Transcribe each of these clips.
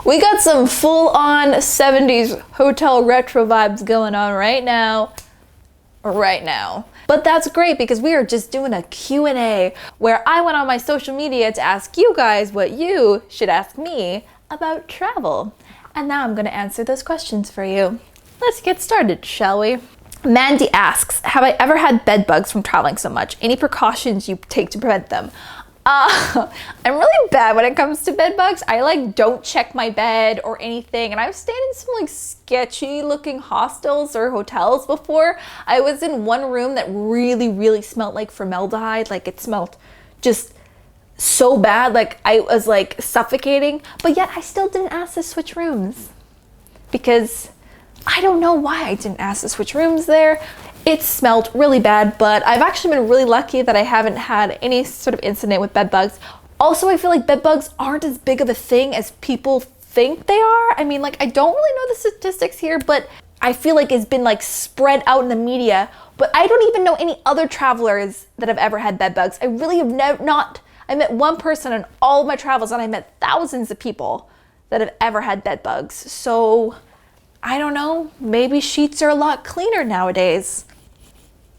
We got some full-on 70s hotel retro vibes going on right now. But that's great because we are just doing a Q&A where I went on my social media to ask you guys what you should ask me about travel. And now I'm going to answer those questions for you. Let's get started, shall we? Mandy asks, have I ever had bed bugs from traveling so much? Any precautions you take to prevent them? I'm really bad when it comes to bed bugs. I don't check my bed or anything, and I've stayed in some sketchy looking hostels or hotels before. I was in one room that really smelled like formaldehyde. It smelled just so bad, I was suffocating, but yet I still didn't ask to switch rooms because I don't know why I didn't ask to switch rooms there. It smelled really bad, but I've actually been really lucky that I haven't had any sort of incident with bed bugs. Also, I feel like bed bugs aren't as big of a thing as people think they are. I mean, I don't really know the statistics here, but I feel like it's been spread out in the media, but I don't even know any other travelers that have ever had bed bugs. I really have I met one person on all of my travels, and I met thousands of people that have ever had bed bugs. So I don't know, maybe sheets are a lot cleaner nowadays.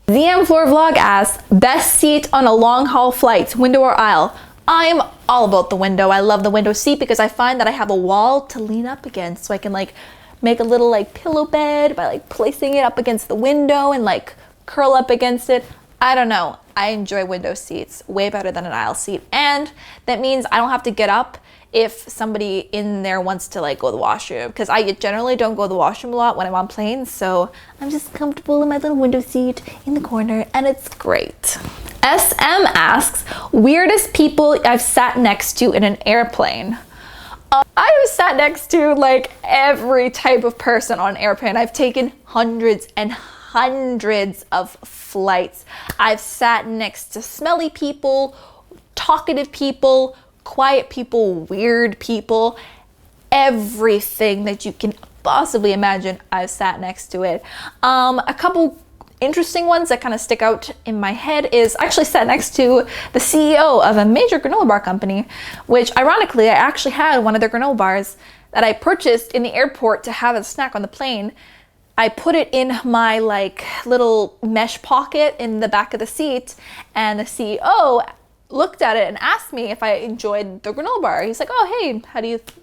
ZM Floor Vlog asks, best seat on a long haul flight, window or aisle? I'm all about the window. I love the window seat because I find that I have a wall to lean up against, so I can make a little pillow bed by placing it up against the window and curl up against it. I don't know. I enjoy window seats way better than an aisle seat, and that means I don't have to get up if somebody in there wants to go to the washroom, because I generally don't go to the washroom a lot when I'm on planes, so I'm just comfortable in my little window seat in the corner, and it's great. SM asks, weirdest people I've sat next to in an airplane. I have sat next to every type of person on an airplane. I've taken hundreds and hundreds of flights. I've sat next to smelly people, talkative people, quiet people, weird people, everything that you can possibly imagine, I've sat next to it. A couple interesting ones that kind of stick out in my head is I actually sat next to the CEO of a major granola bar company, which ironically I actually had one of their granola bars that I purchased in the airport to have as a snack on the plane. I put it in my little mesh pocket in the back of the seat, and the CEO looked at it and asked me if I enjoyed the granola bar. He's like, oh, hey,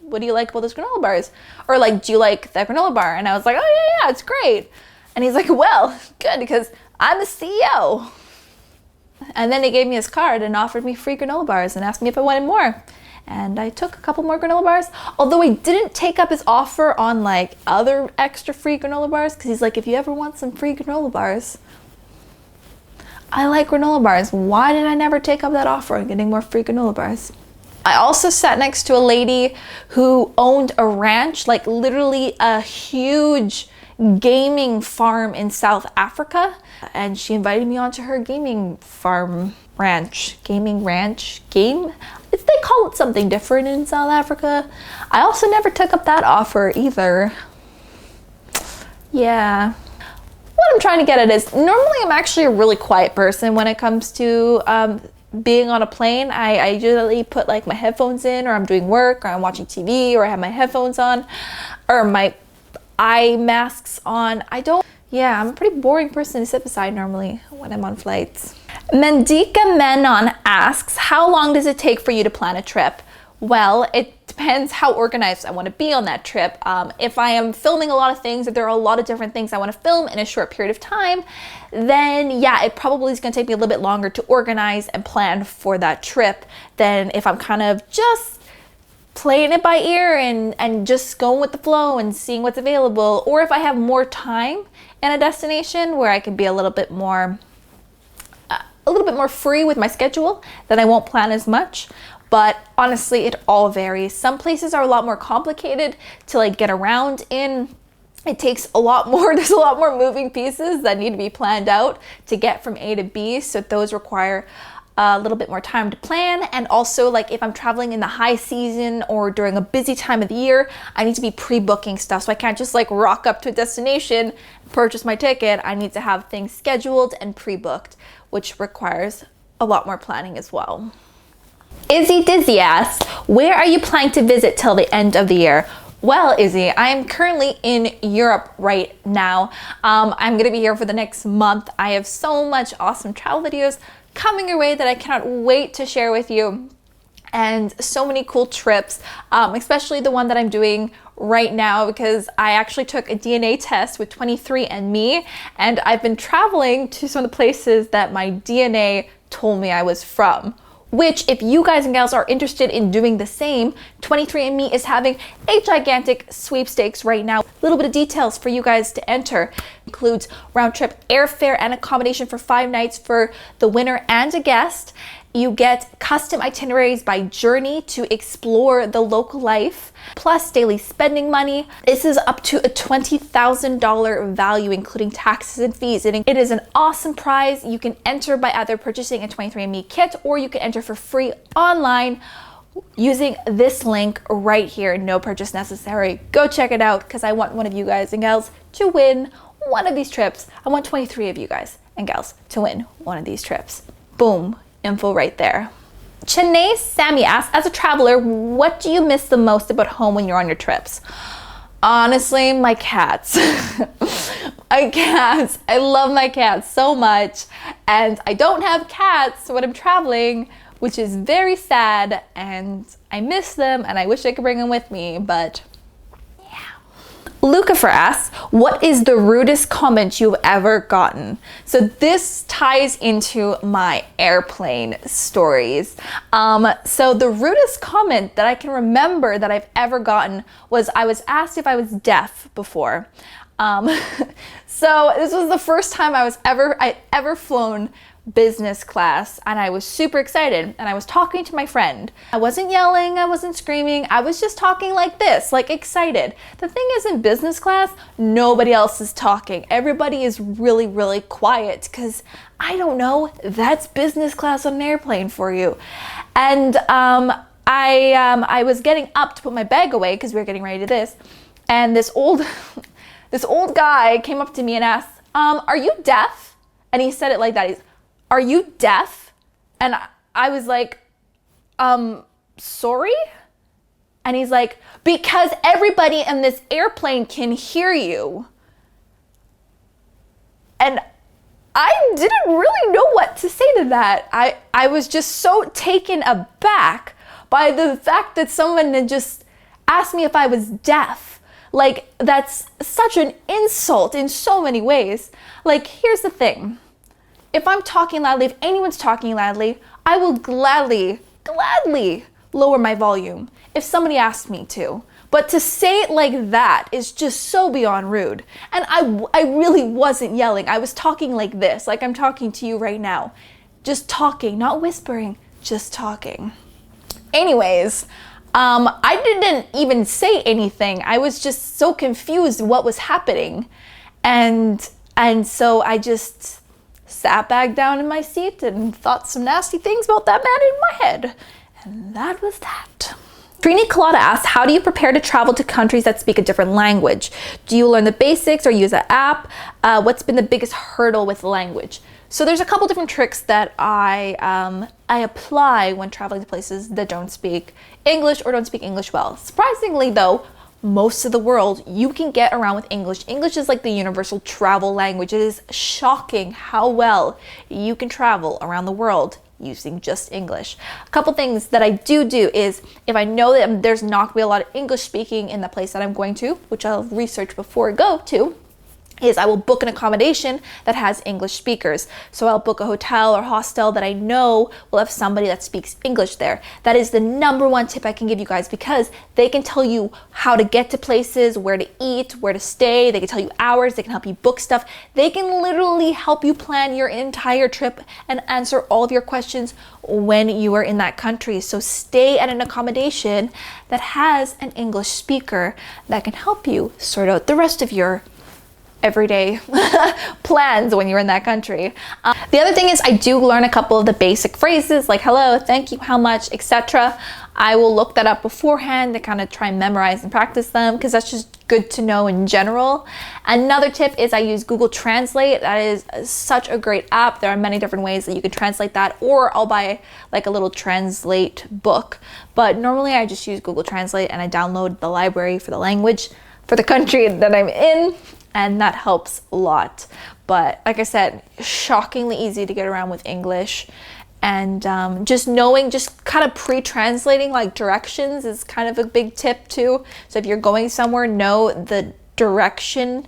what do you like about this granola bars? Or do you like that granola bar? And I was like, oh yeah, it's great. And he's like, well, good, because I'm the CEO. And then he gave me his card and offered me free granola bars and asked me if I wanted more. And I took a couple more granola bars, although I didn't take up his offer on other extra free granola bars, because he's like, if you ever want some free granola bars, I like granola bars. Why did I never take up that offer on getting more free granola bars? I also sat next to a lady who owned a ranch, literally a huge gaming farm in South Africa. And she invited me onto her gaming farm ranch. They call it something different in South Africa. I also never took up that offer either. Yeah. What I'm trying to get at is, normally I'm actually a really quiet person when it comes to being on a plane. I usually put my headphones in, or I'm doing work, or I'm watching TV, or I have my headphones on, or my eye masks on. I'm a pretty boring person to sit beside normally when I'm on flights. Mendika Menon asks, how long does it take for you to plan a trip? Well, it depends how organized I want to be on that trip. If I am filming a lot of things, if there are a lot of different things I want to film in a short period of time, then yeah, it probably is going to take me a little bit longer to organize and plan for that trip than if I'm kind of just playing it by ear and just going with the flow and seeing what's available. Or if I have more time in a destination where I can be a little bit more free with my schedule, then I won't plan as much. But honestly, it all varies. Some places are a lot more complicated to get around in. It takes a lot more, there's a lot more moving pieces that need to be planned out to get from A to B. So those require a little bit more time to plan. And also if I'm traveling in the high season or during a busy time of the year, I need to be pre-booking stuff. So I can't just rock up to a destination, purchase my ticket. I need to have things scheduled and pre-booked, which requires a lot more planning as well. Izzy Dizzy asks, where are you planning to visit till the end of the year? Well, Izzy, I am currently in Europe right now. I'm gonna be here for the next month. I have so much awesome travel videos coming your way that I cannot wait to share with you. And so many cool trips, especially the one that I'm doing right now, because I actually took a DNA test with 23andMe, and I've been traveling to some of the places that my DNA told me I was from. Which, if you guys and gals are interested in doing the same, 23andMe is having a gigantic sweepstakes right now. A little bit of details for you guys to enter. Includes round trip airfare and accommodation for 5 nights for the winner and a guest. You get custom itineraries by journey to explore the local life, plus daily spending money. This is up to a $20,000 value, including taxes and fees. It is an awesome prize. You can enter by either purchasing a 23andMe kit, or you can enter for free online using this link right here. No purchase necessary. Go check it out, because I want one of you guys and gals to win one of these trips. I want 23 of you guys and gals to win one of these trips. Boom. Info right there. Chennai Sammy asks, as a traveler, what do you miss the most about home when you're on your trips? Honestly, my cats. My cats. I love my cats so much. And I don't have cats when I'm traveling, which is very sad. And I miss them and I wish I could bring them with me, but Lucifer asks, what is the rudest comment you've ever gotten? So this ties into my airplane stories. So the rudest comment that I can remember that I've ever gotten was I was asked if I was deaf before. So this was the first time I ever flown business class, and I was super excited, and I was talking to my friend. I wasn't yelling, I wasn't screaming, I was just talking like this, like excited. The thing is, in business class, nobody else is talking. Everybody is really, really quiet, because I don't know, that's business class on an airplane for you. And I was getting up to put my bag away because we were getting ready to this, and this old guy came up to me and asked, are you deaf? And he said it like that. Are you deaf? And I was like, sorry? And he's like, because everybody in this airplane can hear you. And I didn't really know what to say to that. I was just so taken aback by the fact that someone had just asked me if I was deaf. Like, that's such an insult in so many ways. Like, here's the thing. If I'm talking loudly, if anyone's talking loudly, I will gladly lower my volume if somebody asks me to. But to say it like that is just so beyond rude. And I really wasn't yelling. I was talking like this, like I'm talking to you right now. Just talking, not whispering, just talking. Anyways, I didn't even say anything. I was just so confused what was happening. And so I just sat back down in my seat and thought some nasty things about that man in my head. And that was that. Trini Collada asks, how do you prepare to travel to countries that speak a different language? Do you learn the basics or use an app? What's been the biggest hurdle with language? So there's a couple different tricks that I apply when traveling to places that don't speak English or don't speak English well. Surprisingly though, most of the world, you can get around with English. English is like the universal travel language. It is shocking how well you can travel around the world using just English. A couple things that I do is, if I know that there's not going to be a lot of English speaking in the place that I'm going to, which I'll research before I go to, is I will book an accommodation that has English speakers. So I'll book a hotel or hostel that I know will have somebody that speaks English there. That is the #1 tip I can give you guys, because they can tell you how to get to places, where to eat, where to stay. They can tell you hours, they can help you book stuff. They can literally help you plan your entire trip and answer all of your questions when you are in that country. So stay at an accommodation that has an English speaker that can help you sort out the rest of your everyday plans when you're in that country. The other thing is, I do learn a couple of the basic phrases like hello, thank you, how much, etc. I will look that up beforehand to kind of try and memorize and practice them, because that's just good to know in general. Another tip is I use Google Translate. That is such a great app. There are many different ways that you can translate that, or I'll buy like a little translate book. But normally I just use Google Translate and I download the library for the language for the country that I'm in, and that helps a lot. But like I said, shockingly easy to get around with English. And just knowing, just kind of pre-translating like directions is kind of a big tip too. So if you're going somewhere, know the direction,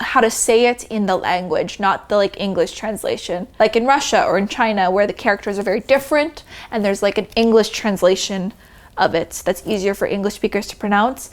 how to say it in the language, not the like English translation. Like in Russia or in China, where the characters are very different and there's like an English translation of it that's easier for English speakers to pronounce.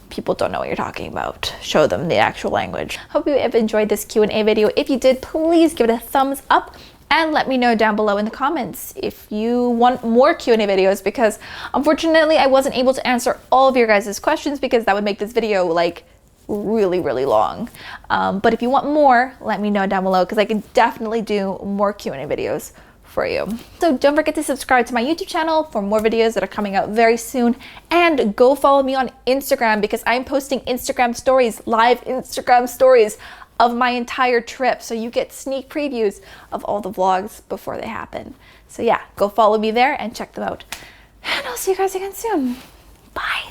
People don't know what you're talking about. Show them the actual language. Hope you have enjoyed this Q&A video. If you did, please give it a thumbs up. And let me know down below in the comments if you want more Q&A videos, because unfortunately I wasn't able to answer all of your guys' questions, because that would make this video like really long. But if you want more, let me know down below, because I can definitely do more Q&A videos for you. So don't forget to subscribe to my YouTube channel for more videos that are coming out very soon, and go follow me on Instagram, because I'm posting Instagram stories, live Instagram stories of my entire trip, so you get sneak previews of all the vlogs before they happen. So yeah, go follow me there and check them out. And I'll see you guys again soon.